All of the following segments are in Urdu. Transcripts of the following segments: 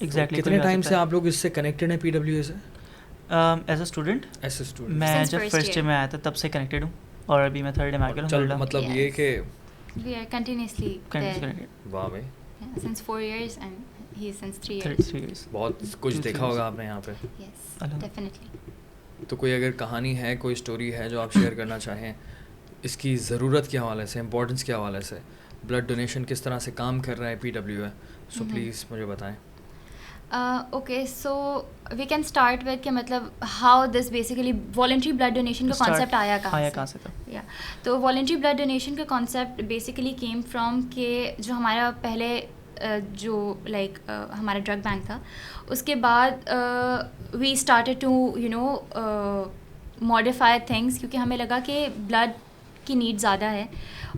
ایگزیکٹلی. کتنے ٹائم سے آپ لوگ اس سے کنیکٹڈ ہیں پی ڈبلیو اے سے؟ ایز اے اسٹوڈنٹ میں جب فرسٹ ایئر میں آیا تھا تب سے کنیکٹڈ ہوں, اور ابھی میں تھرڈ ایئر میں آ گیا. مطلب یہ کہ we are continuously there واہ بھائی, since 4 years and he is since 3 years. بہت کچھ دیکھا ہوگا آپ نے یہاں پہ. Yes, definitely. تو کوئی اگر کہانی ہے, کوئی اسٹوری ہے جو آپ شیئر کرنا چاہیں اس کی ضرورت کے حوالے سے, امپورٹنس کے حوالے سے, بلڈ ڈونیشن کس طرح سے کام کر رہا ہے P W A, so please مجھے بتائیں. Okay, so we can start with کہ مطلب how this basically voluntary blood donation کا concept آیا کہاں سے تھا. تو voluntary blood donation کا concept basically came from کہ جو ہمارا پہلے جو لائک ہمارا ڈرگ بینک تھا, اس کے بعد we started to modify things, کیونکہ ہمیں لگا کہ بلڈ کی نیڈ زیادہ ہے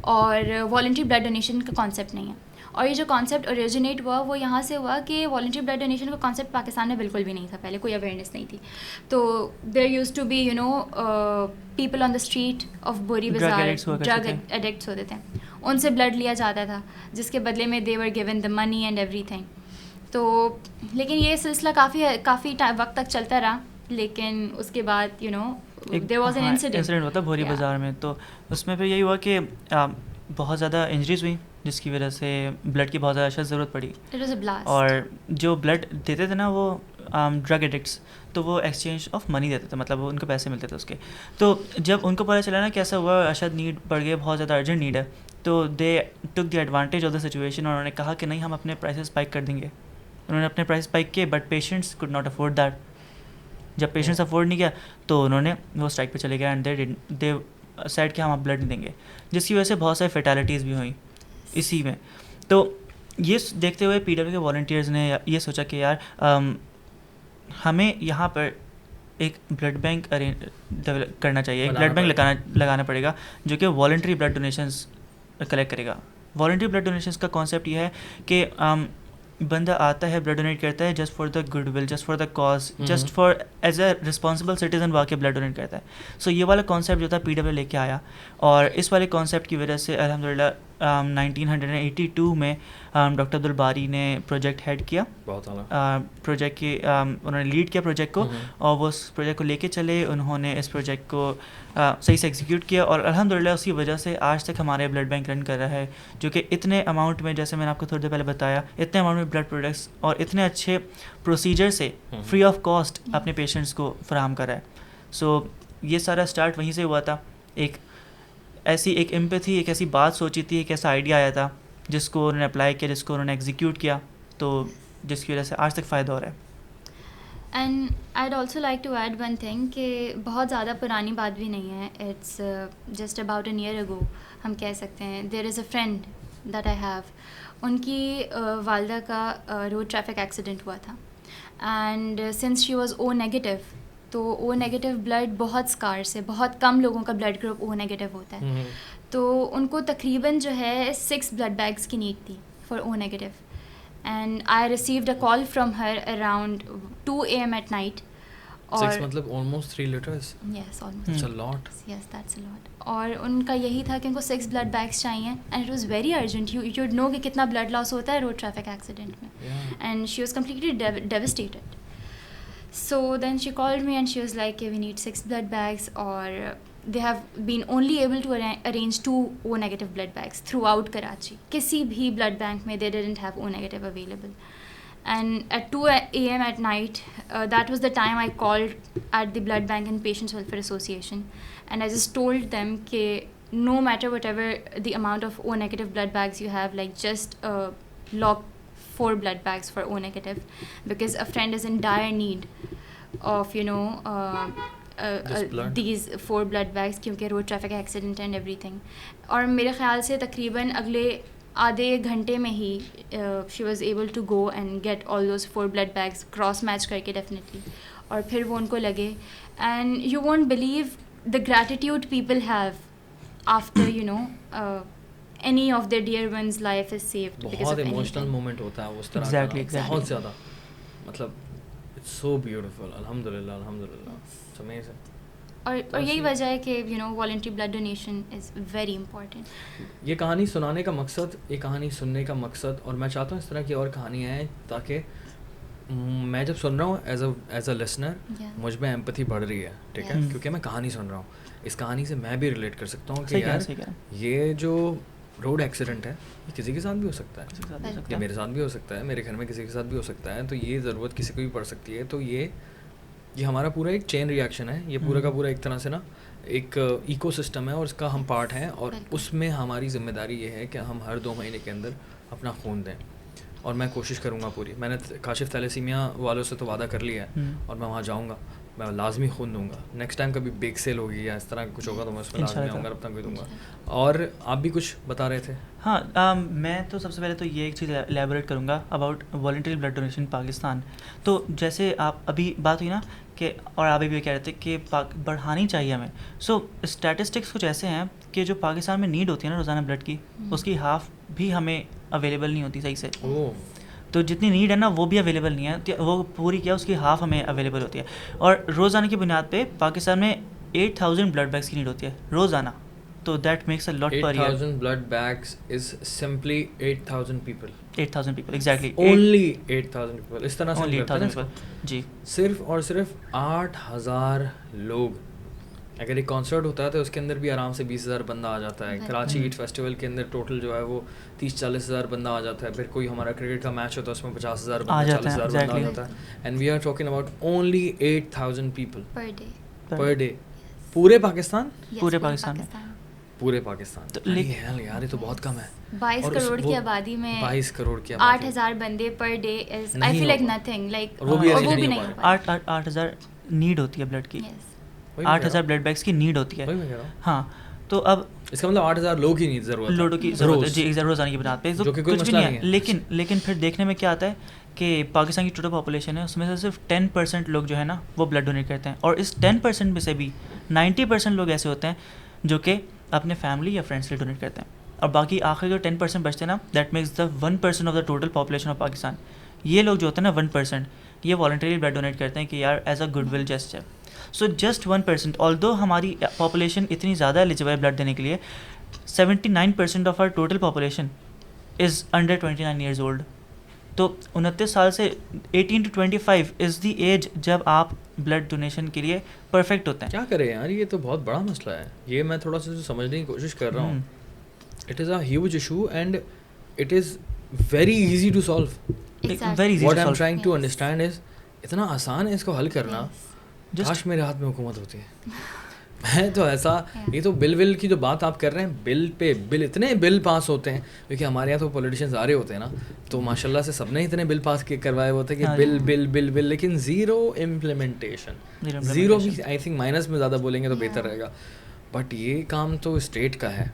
اور voluntary blood donation کا concept نہیں ہے. اور یہ جو کانسیپٹ اوریجنیٹ ہوا وہ یہاں سے ہوا کہ والنٹری بلڈ ڈونیشن کا کانسیپٹ پاکستان میں بالکل بھی نہیں تھا, پہلے کوئی اویئرنیس نہیں تھی. تو there used to be people on the street of Bohri Bazaar, drug addicts ہوتے تھے, ان سے بلڈ لیا جاتا تھا جس کے بدلے میں they were given the money and everything. تو لیکن یہ سلسلہ کافی وقت تک چلتا رہا, لیکن اس کے بعد دیر واز این انسیڈنٹ ہوتا بوری بازار میں. تو اس میں پھر یہی ہوا کہ بہت زیادہ انجریز ہوئی, جس کی وجہ سے بلڈ کی بہت زیادہ اشد ضرورت پڑی. اور جو بلڈ دیتے تھے نا وہ ڈرگ ایڈکٹس, تو وہ ایکسچینج آف منی دیتے تھے, مطلب ان کو پیسے ملتے تھے اس کے. تو جب ان کو پتہ چلا نا کیسا ہوا, اشد نیڈ بڑھ گئی, بہت زیادہ ارجنٹ نیڈ ہے, تو they took the advantage of the situation, اور انہوں نے کہا کہ نہیں ہم اپنے پرائسز اسپائک کر دیں گے. انہوں نے اپنے پرائس اسپائک کیے, but patients could not afford that. جب پیشنٹس افورڈ نہیں کیا تو انہوں نے وہ اسٹرائک پہ چلے گئے, اینڈ دے سیڈ کہ ہم بلڈ نہیں دیں گے, جس کی وجہ سے بہت ساری فیٹیلٹیز بھی ہوئیں اسی میں. تو یہ دیکھتے ہوئے پی ڈبلیو کے والنٹیئرز نے یہ سوچا کہ یار ہمیں یہاں پر ایک بلڈ بینک کرنا چاہیے, ایک بلڈ بینک لگانا پڑے گا جو کہ والنٹری بلڈ ڈونیشنز کلیکٹ کرے گا. والنٹری بلڈ ڈونیشنز کا کانسیپٹ یہ ہے کہ بندہ آتا ہے, بلڈ ڈونیٹ کرتا ہے just for the good will, just for the cause, just far as a responsible citizen واقع بلڈ ڈونیٹ کرتا ہے. سو یہ والا کانسیپٹ جو تھا پی ڈبلیو لے کے آیا, اور اس والے کانسیپٹ کی وجہ سے الحمد للہ 1982 میں ڈاکٹر عبدالباری نے پروجیکٹ ہیڈ کیا, پروجیکٹ کی انہوں نے لیڈ کیا پروجیکٹ کو, اور وہ اس پروجیکٹ کو لے کے چلے. انہوں نے اس پروجیکٹ کو صحیح سے ایگزیکیوٹ کیا, اور الحمد للہ اس کی وجہ سے آج تک ہمارے بلڈ بینک رن کر رہا ہے, جو کہ اتنے اماؤنٹ میں, جیسے میں نے آپ کو تھوڑی دیر پہلے بتایا, اتنے اماؤنٹ میں بلڈ پروڈکٹس اور اتنے اچھے پروسیجر سے فری آف کاسٹ اپنے پیشنٹس کو فراہم کر رہا ہے. سو یہ سارا اسٹارٹ وہیں سے ہوا تھا. ایک ایمپیتھی, ایک ایسی بات سوچی تھی, ایک ایسا آئیڈیا آیا تھا جس کو انہوں نے اپلائی کیا, جس کو انہوں نے ایگزیکیوٹ کیا, تو جس کی وجہ سے آج تک فائدہ ہو رہا ہے. And I'd also like to add one thing کہ بہت زیادہ پرانی بات بھی نہیں ہے, it's just about an year ago ہم کہہ سکتے ہیں. There is a friend that I have, ان کی والدہ کا روڈ ٹریفک ایکسیڈنٹ ہوا تھا, and since she was O negative, تو او نیگیٹو بلڈ بہت اسکارس ہے, بہت کم لوگوں کا بلڈ گروپ او نیگیٹو ہوتا ہے. تو ان کو تقریباً جو ہے 6 بلڈ بیگس کی نیڈ تھی for O negative, and I received a call from her around 2 AM at night. مطلب almost 3 liters. Yes, almost. That's a lot. Yes, that's a lot. اور ان کا یہی تھا کہ ان کو 6 بلڈ بیگس چاہیے, and it was very urgent. You should know کہ کتنا بلڈ لاس ہوتا ہے روڈ ٹریفک ایکسیڈنٹ میں, and she was completely devastated. So then she called me and she was like, we need 6 blood bags, or they have been only able to arrange 2 O negative blood bags throughout Karachi. Kisi bhi blood bank mein they didn't have O negative available. And at 2 AM at night, that was the time I called at the Blood Bank and Patients Welfare Association, and I just told them ke no matter whatever the amount of O negative blood bags you have, like just lock 4 blood bags for O negative, because a friend is in dire need of these 4 blood bags, kyunki road traffic accident and everything. اور میرے خیال سے تقریباً اگلے آدھے گھنٹے میں ہی she was able to go and get all those 4 blood bags cross match کر کے ڈیفینیٹلی, اور پھر وہ ان کو لگے. And you won't believe the gratitude people have after any of their dear one's life is saved because of anything. بہت ایموشنل مومنٹ ہوتا ہے اس طرح کا, بہت زیادہ, مطلب اٹس سو بیوٹیفل. الحمدللہ الحمدللہ, اٹس امیزنگ. اور یہی وجہ ہے کہ voluntary blood donation is very important. یہ کہانی سنانے کا مقصد, یہ کہانی سننے کا مقصد, اور میں چاہتا ہوں اس طرح کی اور کہانیاں ہیں تاکہ میں جب سن رہا ہوں ایز اے لسنر مجھ میں ایمپتھی بڑھ رہی ہے, ٹھیک ہے, کیونکہ میں کہانی سن رہا ہوں. اس کہانی سے میں بھی ریلیٹ کر سکتا ہوں کہ یار یہ جو روڈ ایکسیڈنٹ ہے یہ کسی کے ساتھ بھی ہو سکتا ہے, یہ میرے ساتھ بھی ہو سکتا ہے, میرے گھر میں کسی کے ساتھ بھی ہو سکتا ہے. تو یہ ضرورت کسی کو بھی پڑ سکتی ہے. تو یہ ہمارا پورا ایک چین ریئیکشن ہے, یہ پورا کا پورا ایک طرح سے نا ایک ایکو سسٹم ہے اور اس کا ہم پارٹ ہیں, اور اس میں ہماری ذمہ داری یہ ہے کہ ہم ہر 2 مہینے کے اندر اپنا خون دیں. اور میں کوشش کروں گا پوری, میں نے کاشف تھیلیسیمیا والوں سے تو وعدہ کر لیا ہے, اور میں وہاں جاؤں گا, میں لازمی خون دوں گا. نیکسٹ ٹائم کبھی بیگ سیل ہوگی یا اس طرح کچھ ہوگا تو میں اس میں لازمی آؤں گا, اپنا کوئی دوں گا. اور آپ بھی کچھ بتا رہے تھے. ہاں, میں تو سب سے پہلے تو یہ ایک چیز الیبوریٹ کروں گا about voluntary blood donation Pakistan. تو جیسے آپ ابھی بات ہوئی نا کہ, اور آپ بھی کہہ رہے تھے کہ بڑھانی چاہیے ہمیں. سو اسٹیٹسٹکس کچھ ایسے ہیں کہ جو پاکستان میں نیڈ ہوتی ہے نا روزانہ بلڈ کی, اس کی ہاف بھی ہمیں اویلیبل نہیں ہوتی صحیح سے. تو جتنی نیڈ ہے نا وہ بھی اویلیبل نہیں ہے, وہ پوری کیا اس کی ہاف ہمیں اویلیبل ہوتی ہے. اور روزانہ کی بنیاد پہ پاکستان میں 8000 بلڈ بینکس کی نیڈ ہوتی ہے روزانہ. تو that makes a lot per year. 8000 blood bags is simply 8000 people. 8000 people exactly. Only 8000 people. اس طرح سے only 8000 people. جی صرف اور صرف 8000 لوگ. اگر ایک کانسرٹ ہوتا ہے تو اس کے اندر بھی آرام سے 20,000 بندہ آ جاتا ہے. کراچی ایٹ فیسٹیول کے اندر ٹوٹل جو ہے وہ 30-40 ہزار بندہ آ جاتا ہے. پھر کوئی ہمارا کرکٹ کا میچ ہوتا ہے اس میں 50,000 بندہ, 40,000 بندہ آ جاتا ہے. And we are talking about only 8000 people per day. پورے پاکستان میں پورے پاکستان. یار یہ تو بہت کم ہے. 22 کروڑ کی آبادی میں 22 کروڑ کی 8,000 بندے per day is I feel like nothing. Like وہ بھی نہیں. 8,000 نیڈ ہوتی ہے بلڈ کی, 8,000 بلڈ بینکس کی نیڈ ہوتی ہے. ہاں تو اب اس کا مطلب 8,000 لوگوں کی ضرورت ہے جی روزانہ کی بنیاد پہ, کچھ بھی نہیں ہے. لیکن پھر دیکھنے میں کیا آتا ہے کہ پاکستان کی ٹوٹل پاپولیشن ہے اس میں سے صرف 10% لوگ جو ہے نا وہ بلڈ ڈونیٹ کرتے ہیں. اور اس 10% میں سے بھی 90% لوگ ایسے ہوتے ہیں جو کہ اپنے فیملی یا فرینڈس کے لیے ڈونیٹ کرتے ہیں. اور باقی آخر جو 10% بچتے ہیں نا, that makes the 1% of the total population of Pakistan. یہ لوگ جو ہوتے ہیں نا 1%, یہ والنٹریلی بلڈ ڈونیٹ کرتے ہیں کہ یار as a goodwill just ہے. سو جسٹ 1%, آلدو ہماری پاپولیشن اتنی زیادہ ایلیجیبل ہے بلڈ دینے کے لیے, 79% of our total population is under 29 years old. تو 29 سال سے 18 to 25 از دی ایج جب آپ بلڈ ڈونیشن کے لیے پرفیکٹ ہوتے ہیں. کیا کریں یار, یہ تو بہت بڑا مسئلہ ہے. یہ میں تھوڑا سا سمجھنے کی کوشش کر رہا ہوں. It is a huge issue and it is very easy to solve. What I am trying to understand is اتنا آسان ہے اس کو حل کرنا. کاش میرے ہاتھ میں حکومت ہوتی ہے. میں تو ایسا, یہ تو بل کی جو بات آپ کر رہے ہیں, بل پہ بل, اتنے بل پاس ہوتے ہیں کیونکہ ہمارے یہاں تو پولیٹیشینز آ رہے ہوتے ہیں نا, تو ماشاء اللہ سے سب نے اتنے بل پاس کروائے ہوتے ہیں کہ بل لیکن زیرو امپلیمنٹیشن. زیرو بھی آئی تھنک مائنس میں زیادہ بولیں گے تو بہتر رہے گا. بٹ یہ کام تو اسٹیٹ کا ہے.